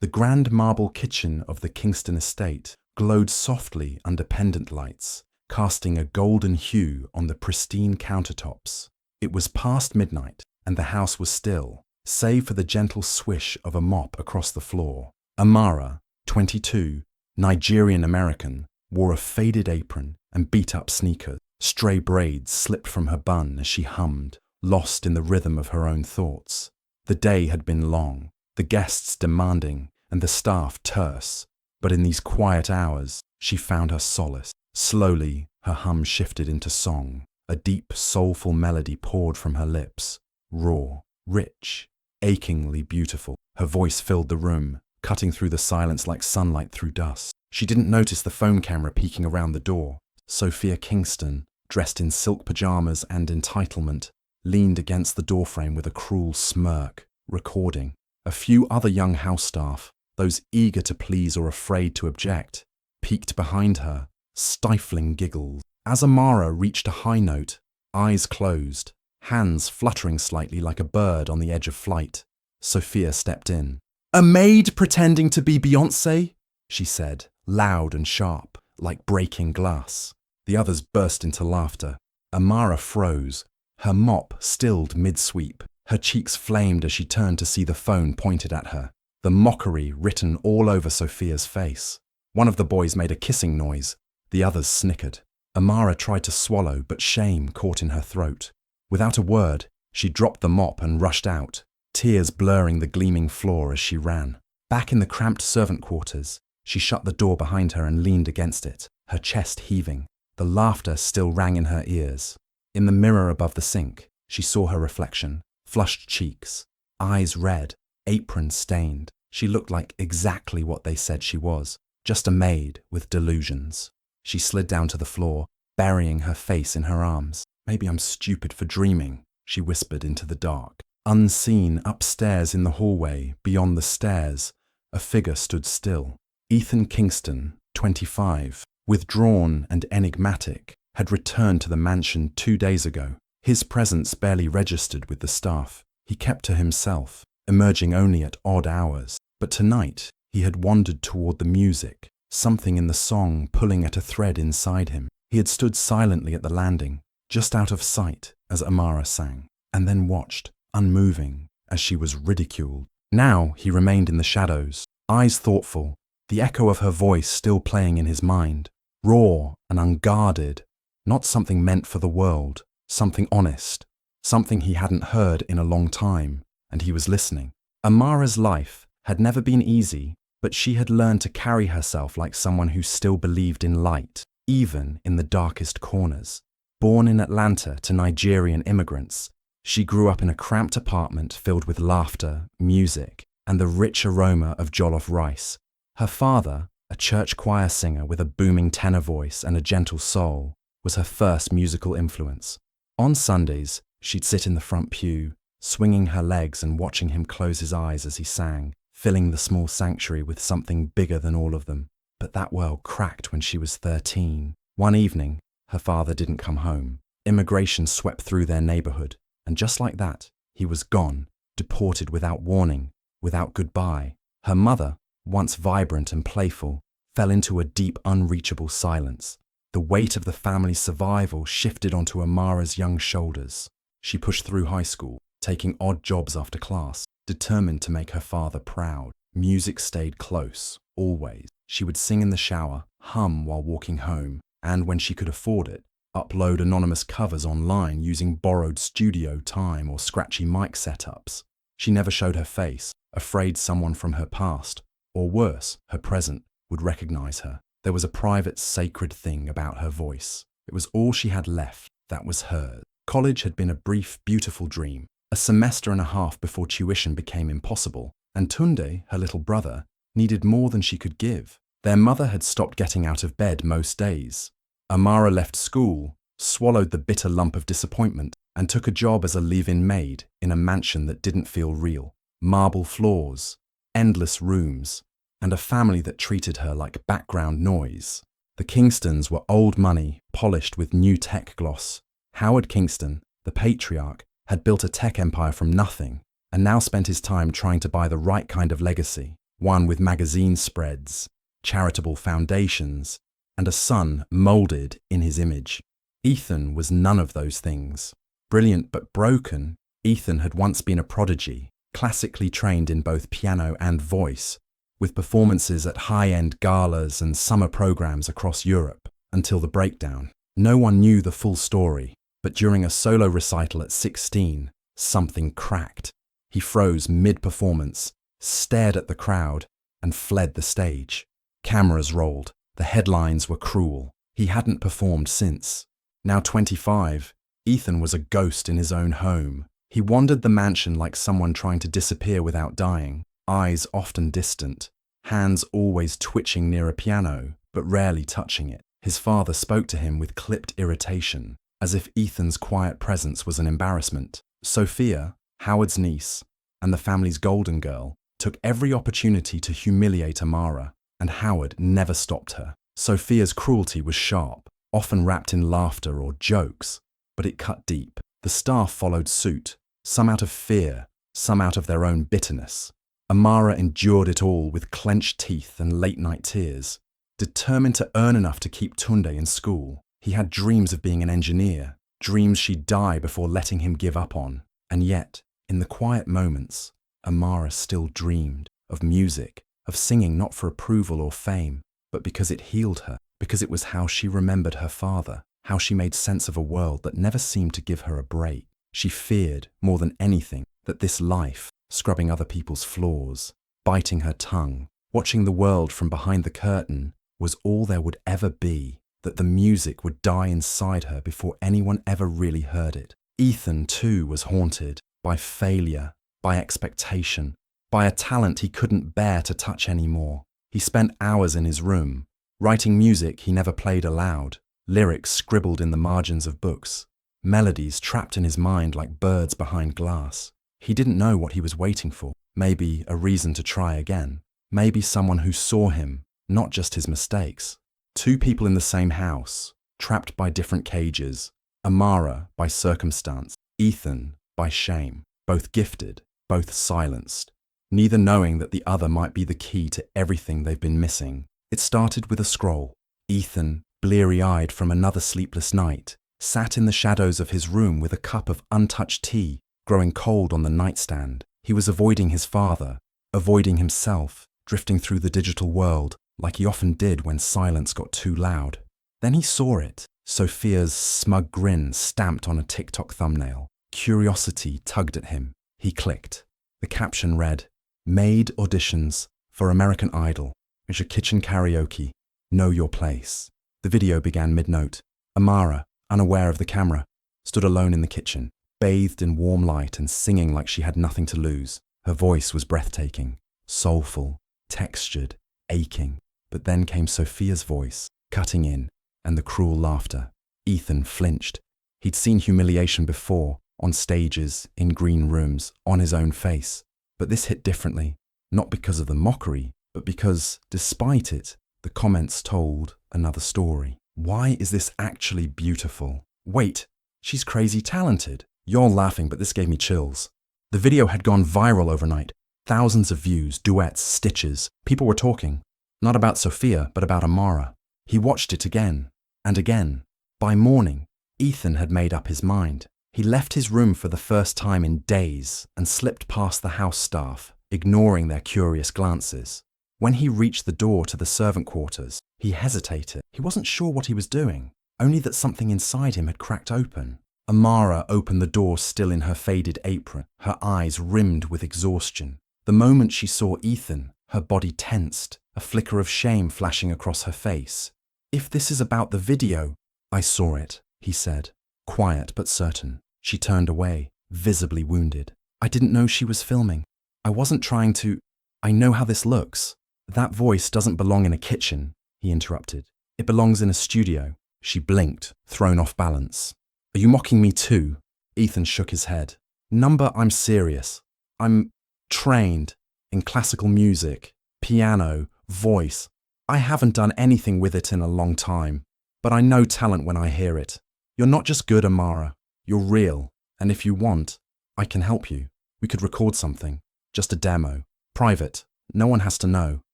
The grand marble kitchen of the Kingston estate glowed softly under pendant lights, casting a golden hue on the pristine countertops. It was past midnight, and the house was still, save for the gentle swish of a mop across the floor. Amara, 22, Nigerian American, wore a faded apron and beat-up sneakers. Stray braids slipped from her bun as she hummed, lost in the rhythm of her own thoughts. The day had been long, the guests demanding, and the staff terse, but in these quiet hours she found her solace. Slowly, her hum shifted into song. A deep, soulful melody poured from her lips, raw, rich, achingly beautiful. Her voice filled the room, cutting through the silence like sunlight through dust. She didn't notice the phone camera peeking around the door. Sophia Kingston, dressed in silk pajamas and entitlement, leaned against the doorframe with a cruel smirk, recording. A few other young house staff, those eager to please or afraid to object, peeked behind her, stifling giggles. As Amara reached a high note, eyes closed, hands fluttering slightly like a bird on the edge of flight, Sophia stepped in. "A maid pretending to be Beyoncé?" she said, loud and sharp, like breaking glass. The others burst into laughter. Amara froze, her mop stilled mid-sweep. Her cheeks flamed as she turned to see the phone pointed at her, the mockery written all over Sophia's face. One of the boys made a kissing noise. The others snickered. Amara tried to swallow, but shame caught in her throat. Without a word, she dropped the mop and rushed out, tears blurring the gleaming floor as she ran. Back in the cramped servant quarters, she shut the door behind her and leaned against it, her chest heaving. The laughter still rang in her ears. In the mirror above the sink, she saw her reflection, flushed cheeks, eyes red, apron stained. She looked like exactly what they said she was, just a maid with delusions. She slid down to the floor, burying her face in her arms. "Maybe I'm stupid for dreaming," she whispered into the dark. Unseen, upstairs in the hallway, beyond the stairs, a figure stood still. Ethan Kingston, 25, withdrawn and enigmatic, had returned to the mansion 2 days ago. His presence barely registered with the staff. He kept to himself, emerging only at odd hours. But tonight, he had wandered toward the music, something in the song pulling at a thread inside him. He had stood silently at the landing, just out of sight as Amara sang, and then watched, unmoving, as she was ridiculed. Now he remained in the shadows, eyes thoughtful, the echo of her voice still playing in his mind, raw and unguarded, not something meant for the world, something honest, something he hadn't heard in a long time, and he was listening. Amara's life had never been easy, but she had learned to carry herself like someone who still believed in light, even in the darkest corners. Born in Atlanta to Nigerian immigrants, she grew up in a cramped apartment filled with laughter, music, and the rich aroma of jollof rice. Her father, a church choir singer with a booming tenor voice and a gentle soul, was her first musical influence. On Sundays, she'd sit in the front pew, swinging her legs and watching him close his eyes as he sang, filling the small sanctuary with something bigger than all of them. But that world cracked when she was 13. One evening, her father didn't come home. Immigration swept through their neighborhood, and just like that, he was gone, deported without warning, without goodbye. Her mother, once vibrant and playful, fell into a deep, unreachable silence. The weight of the family's survival shifted onto Amara's young shoulders. She pushed through high school, taking odd jobs after class, determined to make her father proud. Music stayed close, always. She would sing in the shower, hum while walking home, and when she could afford it, upload anonymous covers online using borrowed studio time or scratchy mic setups. She never showed her face, afraid someone from her past, or worse, her present, would recognize her. There was a private, sacred thing about her voice. It was all she had left that was hers. College had been a brief, beautiful dream, a semester and a half before tuition became impossible, and Tunde, her little brother, needed more than she could give. Their mother had stopped getting out of bed most days. Amara left school, swallowed the bitter lump of disappointment, and took a job as a live-in maid in a mansion that didn't feel real. Marble floors, endless rooms, and a family that treated her like background noise. The Kingstons were old money, polished with new tech gloss. Howard Kingston, the patriarch, had built a tech empire from nothing, and now spent his time trying to buy the right kind of legacy. one with magazine spreads, charitable foundations, and a son molded in his image. Ethan was none of those things. Brilliant but broken, Ethan had once been a prodigy, classically trained in both piano and voice, with performances at high-end galas and summer programs across Europe, until the breakdown. No one knew the full story, but during a solo recital at 16, something cracked. He froze mid-performance, stared at the crowd, and fled the stage. Cameras rolled. The headlines were cruel. He hadn't performed since. Now 25, Ethan was a ghost in his own home. He wandered the mansion like someone trying to disappear without dying, eyes often distant, hands always twitching near a piano, but rarely touching it. His father spoke to him with clipped irritation, as if Ethan's quiet presence was an embarrassment. Sophia, Howard's niece, and the family's golden girl, took every opportunity to humiliate Amara, and Howard never stopped her. Sophia's cruelty was sharp, often wrapped in laughter or jokes, but it cut deep. The staff followed suit, some out of fear, some out of their own bitterness. Amara endured it all with clenched teeth and late-night tears. Determined to earn enough to keep Tunde in school, he had dreams of being an engineer, dreams she'd die before letting him give up on. And yet, in the quiet moments, Amara still dreamed of music, of singing not for approval or fame, but because it healed her, because it was how she remembered her father, how she made sense of a world that never seemed to give her a break. She feared, more than anything, that this life, scrubbing other people's flaws, biting her tongue, watching the world from behind the curtain, was all there would ever be, that the music would die inside her before anyone ever really heard it. Ethan, too, was haunted by failure, by expectation, by a talent he couldn't bear to touch anymore. He spent hours in his room, writing music he never played aloud, lyrics scribbled in the margins of books, melodies trapped in his mind like birds behind glass. He didn't know what he was waiting for. Maybe a reason to try again. Maybe someone who saw him, not just his mistakes. Two people in the same house, trapped by different cages. Amara by circumstance, Ethan by shame. Both gifted, both silenced. Neither knowing that the other might be the key to everything they've been missing. It started with a scroll. Ethan, bleary-eyed from another sleepless night, sat in the shadows of his room with a cup of untouched tea, growing cold on the nightstand. He was avoiding his father, avoiding himself, drifting through the digital world, like he often did when silence got too loud. Then he saw it, Sophia's smug grin stamped on a TikTok thumbnail. Curiosity tugged at him. He clicked. The caption read, "Maid auditions for American Idol. It's your kitchen karaoke. Know your place." The video began mid-note. Amara, unaware of the camera, stood alone in the kitchen, bathed in warm light and singing like she had nothing to lose. Her voice was breathtaking, soulful, textured, aching. But then came Sophia's voice, cutting in, and the cruel laughter. Ethan flinched. He'd seen humiliation before, on stages, in green rooms, on his own face. But this hit differently, not because of the mockery, but because, despite it, the comments told another story. Why is this actually beautiful? Wait, she's crazy talented. You're laughing, but this gave me chills. The video had gone viral overnight. Thousands of views, duets, stitches. People were talking. Not about Sophia, but about Amara. He watched it again, and again. By morning, Ethan had made up his mind. He left his room for the first time in days and slipped past the house staff, ignoring their curious glances. When he reached the door to the servant quarters, he hesitated. He wasn't sure what he was doing, only that something inside him had cracked open. Amara opened the door still in her faded apron, her eyes rimmed with exhaustion. The moment she saw Ethan, her body tensed, a flicker of shame flashing across her face. "If this is about the video..." "I saw it," he said, quiet but certain. She turned away, visibly wounded. "I didn't know she was filming. I wasn't trying to... I know how this looks." "That voice doesn't belong in a kitchen," he interrupted. "It belongs in a studio." She blinked, thrown off balance. "Are you mocking me too?" Ethan shook his head. "Number, I'm serious. I'm trained in classical music, piano, voice. I haven't done anything with it in a long time, but I know talent when I hear it. You're not just good, Amara. You're real, and if you want, I can help you. We could record something, just a demo, private, No one has to know.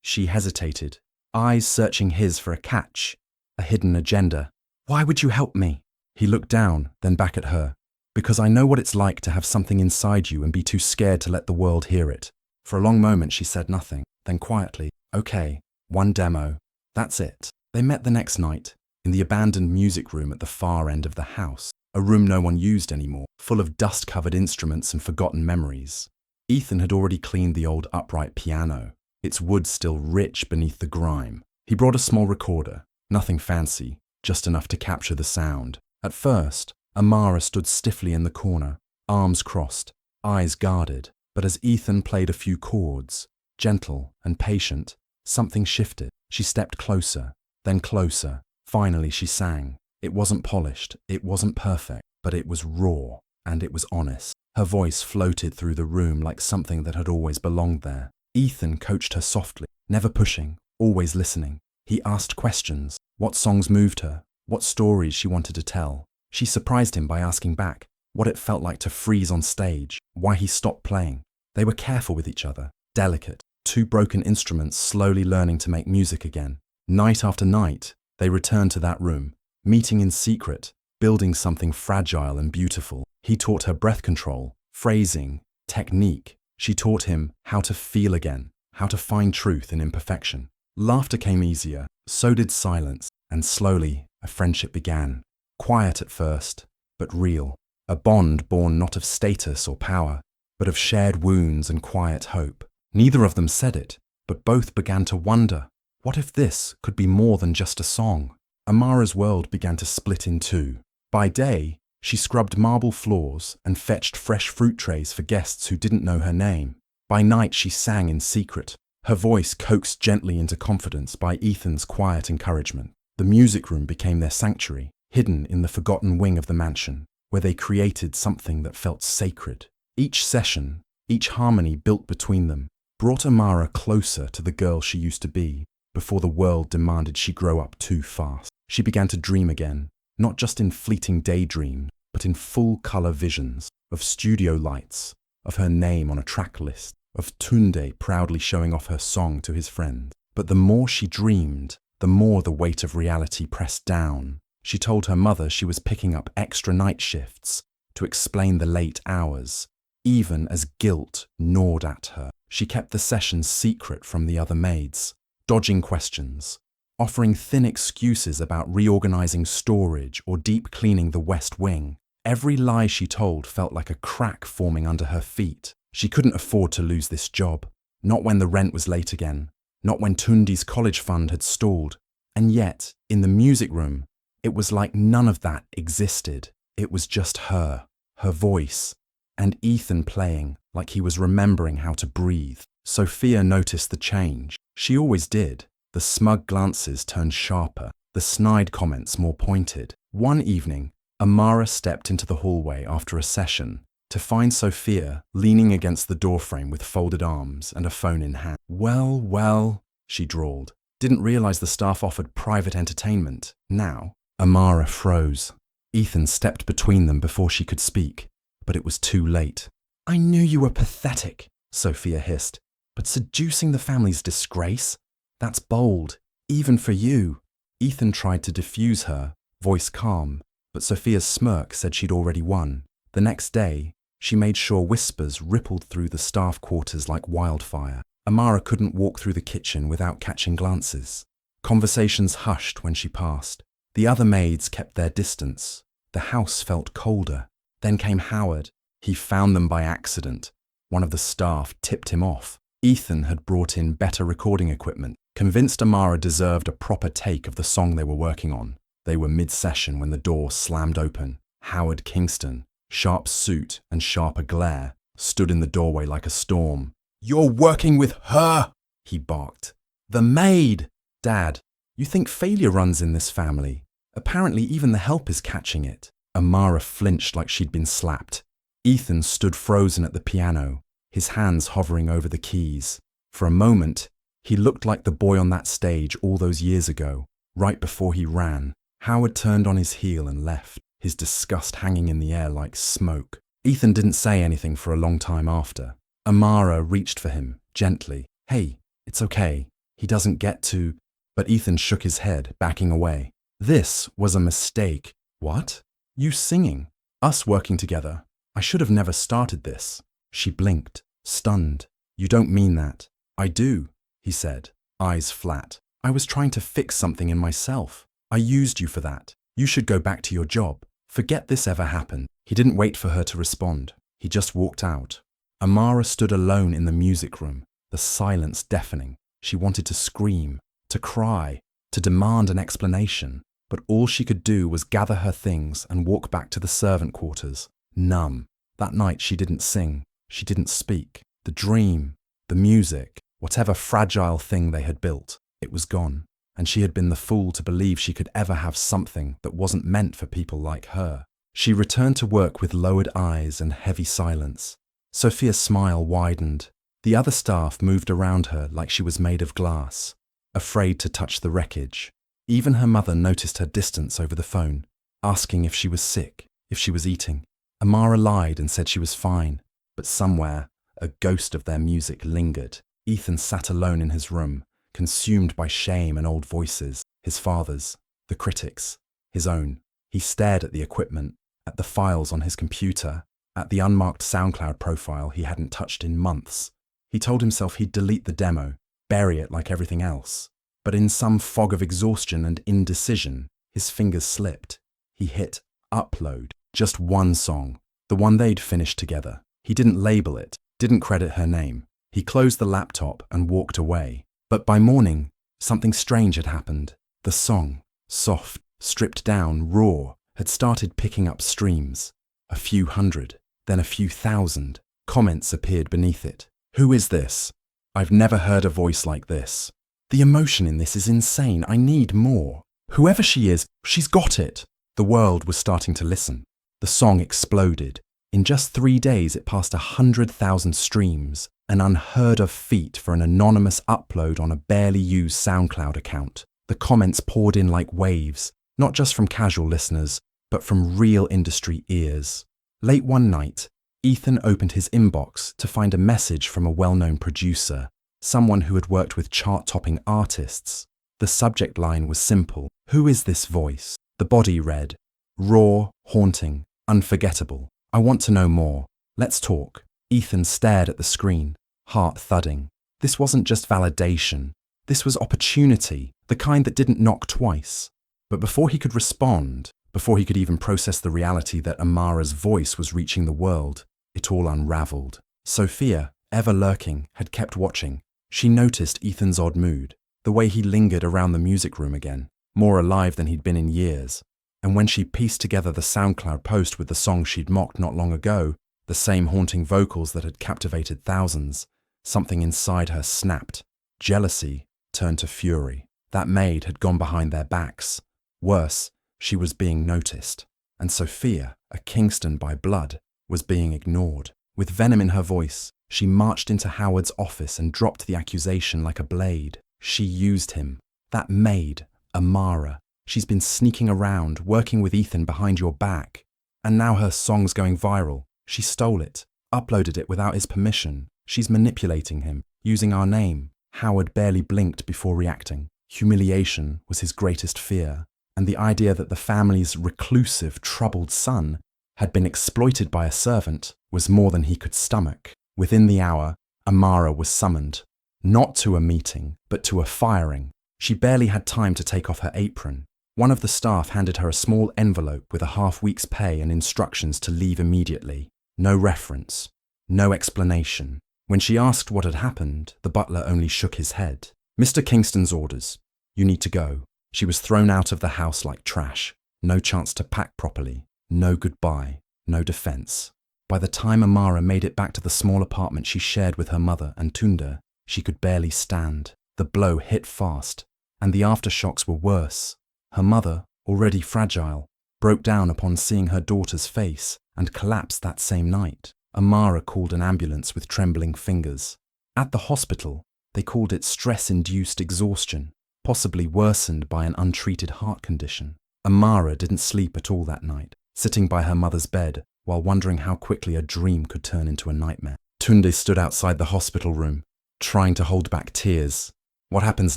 She hesitated, eyes searching his for a catch, a hidden agenda. Why would you help me? He looked down, then back at her. Because I know what it's like to have something inside you and be too scared to let the world hear it. For a long moment she said nothing, then quietly, okay, one demo. That's it. They met the next night, in the abandoned music room at the far end of the house, a room no one used anymore, full of dust-covered instruments and forgotten memories. Ethan had already cleaned the old upright piano, its wood still rich beneath the grime. He brought a small recorder, nothing fancy, just enough to capture the sound. At first, Amara stood stiffly in the corner, arms crossed, eyes guarded, but as Ethan played a few chords, gentle and patient, something shifted. She stepped closer, then closer. Finally she sang. It wasn't polished, it wasn't perfect, but it was raw, and it was honest. Her voice floated through the room like something that had always belonged there. Ethan coached her softly, never pushing, always listening. He asked questions, what songs moved her, what stories she wanted to tell. She surprised him by asking back what it felt like to freeze on stage, why he stopped playing. They were careful with each other, delicate, two broken instruments slowly learning to make music again. Night after night, they returned to that room, meeting in secret, building something fragile and beautiful. He taught her breath control, phrasing, technique. She taught him how to feel again, how to find truth in imperfection. Laughter came easier, so did silence, and slowly a friendship began. Quiet at first, but real. A bond born not of status or power, but of shared wounds and quiet hope. Neither of them said it, but both began to wonder, what if this could be more than just a song? Amara's world began to split in two. By day, she scrubbed marble floors and fetched fresh fruit trays for guests who didn't know her name. By night, she sang in secret, her voice coaxed gently into confidence by Ethan's quiet encouragement. The music room became their sanctuary, hidden in the forgotten wing of the mansion, where they created something that felt sacred. Each session, each harmony built between them, brought Amara closer to the girl she used to be, before the world demanded she grow up too fast. She began to dream again, not just in fleeting daydreams, but in full-color visions, of studio lights, of her name on a track list, of Tunde proudly showing off her song to his friends. But the more she dreamed, the more the weight of reality pressed down. She told her mother she was picking up extra night shifts to explain the late hours, even as guilt gnawed at her. She kept the sessions secret from the other maids, dodging questions, offering thin excuses about reorganizing storage or deep cleaning the West Wing. Every lie she told felt like a crack forming under her feet. She couldn't afford to lose this job, not when the rent was late again, not when Tundi's college fund had stalled. And yet, in the music room, it was like none of that existed. It was just her voice, and Ethan playing like he was remembering how to breathe. Sophia noticed the change. She always did. The smug glances turned sharper, the snide comments more pointed. One evening, Amara stepped into the hallway after a session to find Sophia leaning against the doorframe with folded arms and a phone in hand. Well, she drawled. Didn't realize the staff offered private entertainment. Now, Amara froze. Ethan stepped between them before she could speak, but it was too late. I knew you were pathetic, Sophia hissed, but seducing the family's disgrace? That's bold, even for you. Ethan tried to diffuse her, voice calm, but Sophia's smirk said she'd already won. The next day, she made sure whispers rippled through the staff quarters like wildfire. Amara couldn't walk through the kitchen without catching glances. Conversations hushed when she passed. The other maids kept their distance. The house felt colder. Then came Howard. He found them by accident. One of the staff tipped him off. Ethan had brought in better recording equipment, convinced Amara deserved a proper take of the song they were working on. They were mid-session when the door slammed open. Howard Kingston, sharp suit and sharper glare, stood in the doorway like a storm. You're working with her, he barked. The maid! Dad, you think failure runs in this family? Apparently even the help is catching it. Amara flinched like she'd been slapped. Ethan stood frozen at the piano, his hands hovering over the keys. For a moment, he looked like the boy on that stage all those years ago, right before he ran. Howard turned on his heel and left, his disgust hanging in the air like smoke. Ethan didn't say anything for a long time after. Amara reached for him, gently, Hey, it's okay. He doesn't get to. But Ethan shook his head, backing away. This was a mistake. What? You singing? Us working together? I should have never started this. She blinked, stunned. You don't mean that. I do, he said, eyes flat. I was trying to fix something in myself. I used you for that. You should go back to your job. Forget this ever happened. He didn't wait for her to respond. He just walked out. Amara stood alone in the music room, the silence deafening. She wanted to scream, to cry, to demand an explanation, but all she could do was gather her things and walk back to the servant quarters, numb. That night she didn't sing, she didn't speak. The dream, the music, whatever fragile thing they had built, it was gone, and she had been the fool to believe she could ever have something that wasn't meant for people like her. She returned to work with lowered eyes and heavy silence. Sophia's smile widened. The other staff moved around her like she was made of glass, afraid to touch the wreckage. Even her mother noticed her distance over the phone, asking if she was sick, if she was eating. Amara lied and said she was fine, but somewhere, a ghost of their music lingered. Ethan sat alone in his room, consumed by shame and old voices, his father's, the critics, his own. He stared at the equipment, at the files on his computer, at the unmarked SoundCloud profile he hadn't touched in months. He told himself he'd delete the demo, bury it like everything else. But in some fog of exhaustion and indecision, his fingers slipped. He hit upload, just one song, the one they'd finished together. He didn't label it, didn't credit her name. He closed the laptop and walked away. But by morning, something strange had happened. The song, soft, stripped down, raw, had started picking up streams. A few hundred, then a few thousand. Comments appeared beneath it. Who is this? I've never heard a voice like this. The emotion in this is insane. I need more. Whoever she is, she's got it. The world was starting to listen. The song exploded. In just 3 days, it passed 100,000 streams, an unheard of feat for an anonymous upload on a barely used SoundCloud account. The comments poured in like waves, not just from casual listeners, but from real industry ears. Late one night, Ethan opened his inbox to find a message from a well-known producer, someone who had worked with chart-topping artists. The subject line was simple. Who is this voice? The body read, raw, haunting, unforgettable. I want to know more. Let's talk. Ethan stared at the screen, heart thudding. This wasn't just validation. This was opportunity, the kind that didn't knock twice. But before he could respond, before he could even process the reality that Amara's voice was reaching the world, it all unraveled. Sophia, ever lurking, had kept watching. She noticed Ethan's odd mood, the way he lingered around the music room again, more alive than he'd been in years. And when she pieced together the SoundCloud post with the song she'd mocked not long ago, the same haunting vocals that had captivated thousands, something inside her snapped. Jealousy turned to fury. That Maid had gone behind their backs. Worse, she was being noticed. And Sophia, a Kingston by blood, was being ignored. With venom in her voice, she marched into Howard's office and dropped the accusation like a blade. She used him. That Maid, Amara. She's been sneaking around, working with Ethan behind your back. And now her song's going viral. She stole it, uploaded it without his permission. She's manipulating him, using our name. Howard barely blinked before reacting. Humiliation was his greatest fear, and the idea that the family's reclusive, troubled son had been exploited by a servant was more than he could stomach. Within the hour, Amara was summoned, not to a meeting, but to a firing. She barely had time to take off her apron. One of the staff handed her a small envelope with a half-week's pay and instructions to leave immediately. No reference, no explanation. When she asked what had happened, the butler only shook his head. Mr. Kingston's orders. You need to go. She was thrown out of the house like trash. No chance to pack properly. No goodbye. No defense. By the time Amara made it back to the small apartment she shared with her mother and Tunda, she could barely stand. The blow hit fast, and the aftershocks were worse. Her mother, already fragile, broke down upon seeing her daughter's face and collapsed that same night. Amara called an ambulance with trembling fingers. At the hospital, they called it stress-induced exhaustion, possibly worsened by an untreated heart condition. Amara didn't sleep at all that night, sitting by her mother's bed while wondering how quickly a dream could turn into a nightmare. Tunde stood outside the hospital room, trying to hold back tears. "What happens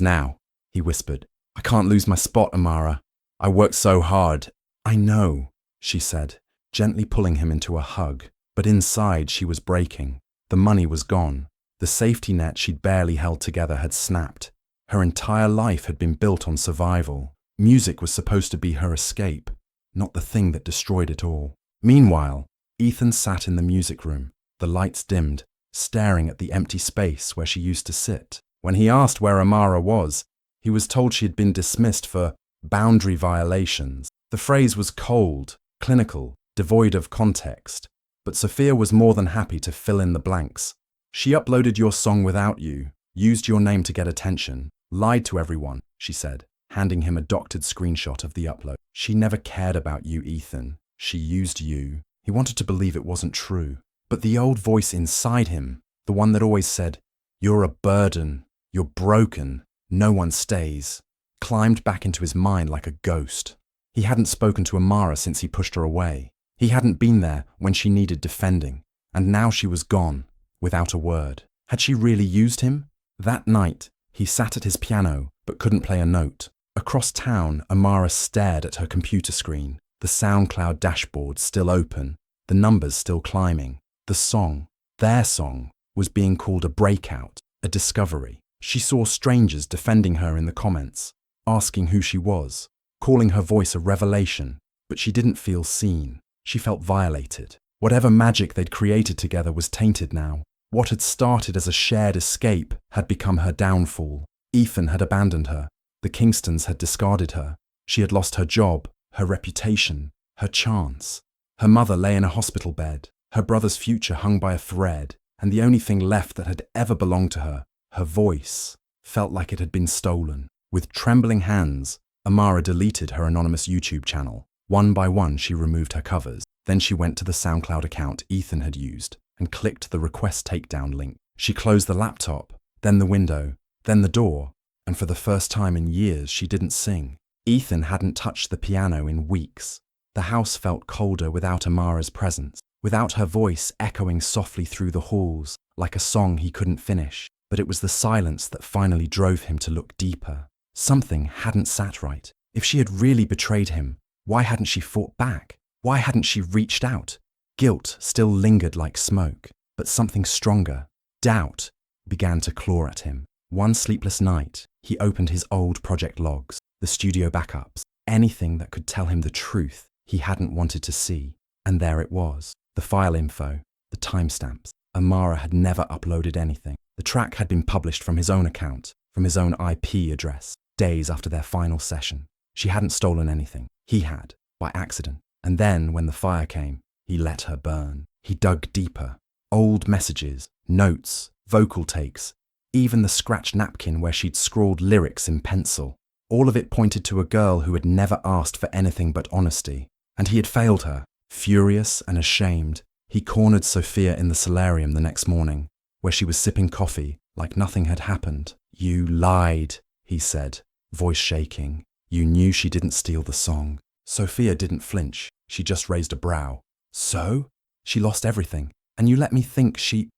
now?" he whispered. "I can't lose my spot, Amara. I worked so hard." "I know," she said, gently pulling him into a hug. But inside she was breaking. The money was gone. The safety net she'd barely held together had snapped. Her entire life had been built on survival. Music was supposed to be her escape, not the thing that destroyed it all. Meanwhile, Ethan sat in the music room, the lights dimmed, staring at the empty space where she used to sit. When he asked where Amara was, he was told she had been dismissed for boundary violations. The phrase was cold, clinical, devoid of context, but Sophia was more than happy to fill in the blanks. "She uploaded your song without you, used your name to get attention, lied to everyone," she said, handing him a doctored screenshot of the upload. "She never cared about you, Ethan. She used you." He wanted to believe it wasn't true. But the old voice inside him, the one that always said, "You're a burden, you're broken, no one stays," climbed back into his mind like a ghost. He hadn't spoken to Amara since he pushed her away. He hadn't been there when she needed defending. And now she was gone, without a word. Had she really used him? That night, he sat at his piano but couldn't play a note. Across town, Amara stared at her computer screen, the SoundCloud dashboard still open, the numbers still climbing. The song, their song, was being called a breakout, a discovery. She saw strangers defending her in the comments, asking who she was, calling her voice a revelation, but she didn't feel seen. She felt violated. Whatever magic they'd created together was tainted now. What had started as a shared escape had become her downfall. Ethan had abandoned her. The Kingstons had discarded her. She had lost her job, her reputation, her chance. Her mother lay in a hospital bed. Her brother's future hung by a thread, and the only thing left that had ever belonged to her, her voice, felt like it had been stolen. With trembling hands, Amara deleted her anonymous YouTube channel. One by one, she removed her covers. Then she went to the SoundCloud account Ethan had used and clicked the request takedown link. She closed the laptop, then the window, then the door, and for the first time in years, she didn't sing. Ethan hadn't touched the piano in weeks. The house felt colder without Amara's presence, without her voice echoing softly through the halls like a song he couldn't finish. But it was the silence that finally drove him to look deeper. Something hadn't sat right. If she had really betrayed him, why hadn't she fought back? Why hadn't she reached out? Guilt still lingered like smoke, but something stronger, doubt, began to claw at him. One sleepless night, he opened his old project logs, the studio backups, anything that could tell him the truth he hadn't wanted to see. And there it was, the file info, the timestamps. Amara had never uploaded anything. The track had been published from his own account, from his own IP address, days after their final session. She hadn't stolen anything. He had, by accident. And then, when the fire came, he let her burn. He dug deeper. Old messages, notes, vocal takes, even the scratched napkin where she'd scrawled lyrics in pencil. All of it pointed to a girl who had never asked for anything but honesty. And he had failed her. Furious and ashamed, he cornered Sophia in the solarium the next morning, where she was sipping coffee like nothing had happened. "You lied," he said, voice shaking. "You knew she didn't steal the song." Sophia didn't flinch. She just raised a brow. "So? She lost everything. And you let me think she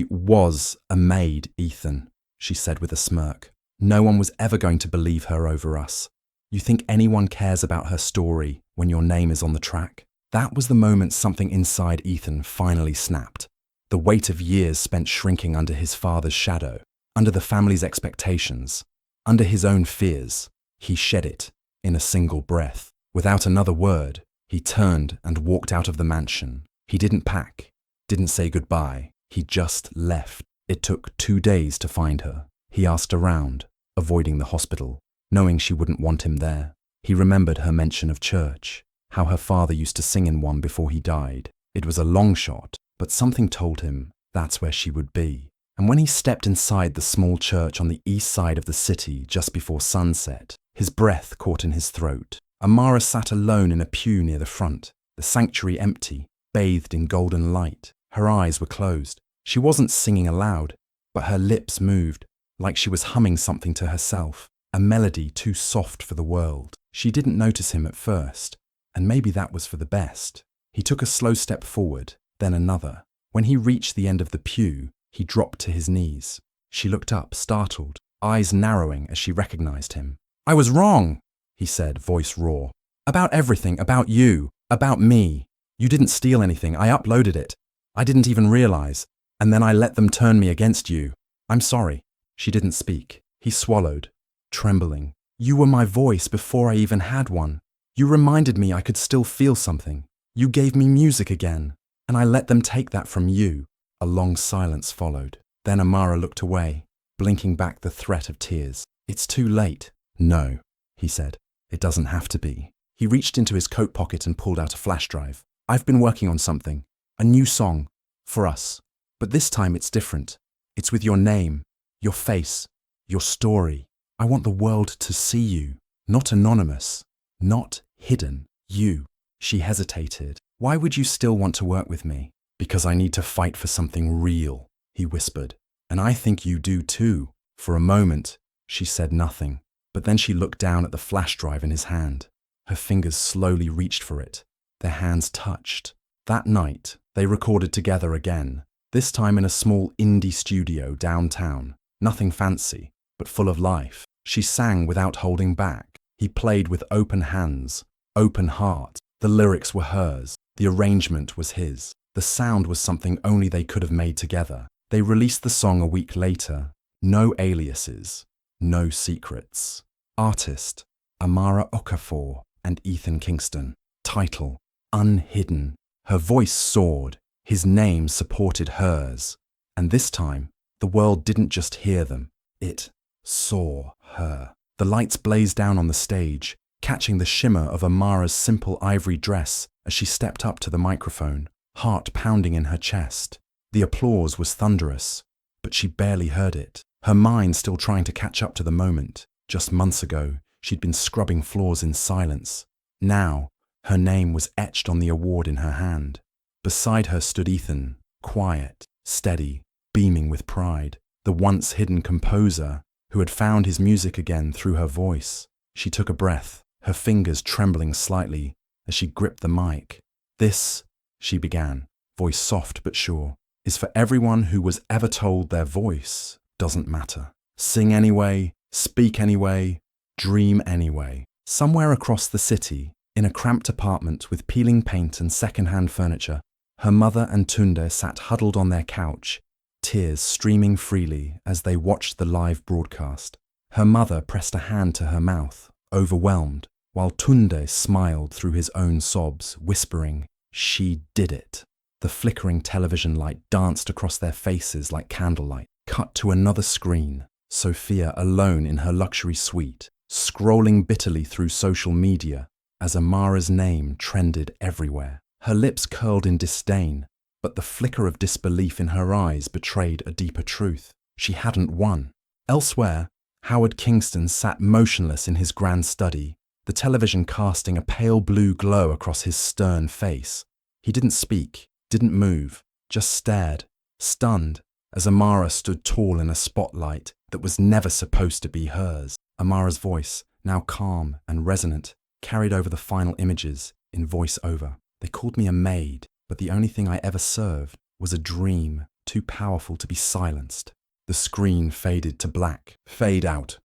was a maid, Ethan," she said with a smirk. "No one was ever going to believe her over us. You think anyone cares about her story when your name is on the track?" That was the moment something inside Ethan finally snapped. The weight of years spent shrinking under his father's shadow, under the family's expectations, under his own fears. He shed it in a single breath. Without another word, he turned and walked out of the mansion. He didn't pack, didn't say goodbye. He just left. It took 2 days to find her. He asked around, avoiding the hospital, knowing she wouldn't want him there. He remembered her mention of church, how her father used to sing in one before he died. It was a long shot, but something told him that's where she would be. And when he stepped inside the small church on the east side of the city just before sunset, his breath caught in his throat. Amara sat alone in a pew near the front, the sanctuary empty, bathed in golden light. Her eyes were closed. She wasn't singing aloud, but her lips moved, like she was humming something to herself, a melody too soft for the world. She didn't notice him at first, and maybe that was for the best. He took a slow step forward, then another. When he reached the end of the pew, he dropped to his knees. She looked up, startled, eyes narrowing as she recognized him. "I was wrong," he said, voice raw. "About everything, about you, about me. You didn't steal anything, I uploaded it. I didn't even realize, and then I let them turn me against you. I'm sorry." She didn't speak. He swallowed, trembling. "You were my voice before I even had one. You reminded me I could still feel something. You gave me music again, and I let them take that from you." A long silence followed. Then Amara looked away, blinking back the threat of tears. "It's too late." "No," he said. "It doesn't have to be." He reached into his coat pocket and pulled out a flash drive. "I've been working on something. A new song. For us. But this time it's different. It's with your name, your face, your story. I want the world to see you. Not anonymous. Not hidden. You." She hesitated. "Why would you still want to work with me?" "Because I need to fight for something real," he whispered. "And I think you do too." For a moment, she said nothing. But then she looked down at the flash drive in his hand. Her fingers slowly reached for it. Their hands touched. That night, they recorded together again, this time in a small indie studio downtown. Nothing fancy, but full of life. She sang without holding back. He played with open hands, open heart. The lyrics were hers. The arrangement was his. The sound was something only they could have made together. They released the song a week later. No aliases, no secrets. Artist, Amara Okafor and Ethan Kingston. Title, Unhidden. Her voice soared. His name supported hers. And this time, the world didn't just hear them. It saw her. The lights blazed down on the stage, catching the shimmer of Amara's simple ivory dress as she stepped up to the microphone, heart pounding in her chest. The applause was thunderous, but she barely heard it, her mind still trying to catch up to the moment. Just months ago, she'd been scrubbing floors in silence. Now, her name was etched on the award in her hand. Beside her stood Ethan, quiet, steady, beaming with pride, the once hidden composer who had found his music again through her voice. She took a breath, her fingers trembling slightly as she gripped the mic. "This," she began, voice soft but sure, "is for everyone who was ever told their voice doesn't matter. Sing anyway, speak anyway, dream anyway." Somewhere across the city, in a cramped apartment with peeling paint and second-hand furniture, her mother and Tunde sat huddled on their couch, tears streaming freely as they watched the live broadcast. Her mother pressed a hand to her mouth, overwhelmed, while Tunde smiled through his own sobs, whispering, "She did it." The flickering television light danced across their faces like candlelight. Cut to another screen, Sophia alone in her luxury suite, scrolling bitterly through social media as Amara's name trended everywhere. Her lips curled in disdain, but the flicker of disbelief in her eyes betrayed a deeper truth. She hadn't won. Elsewhere, Howard Kingston sat motionless in his grand study, the television casting a pale blue glow across his stern face. He didn't speak, didn't move, just stared, stunned, as Amara stood tall in a spotlight that was never supposed to be hers. Amara's voice, now calm and resonant, carried over the final images in voice-over. "They called me a maid, but the only thing I ever served was a dream too powerful to be silenced." The screen faded to black. "Fade out,"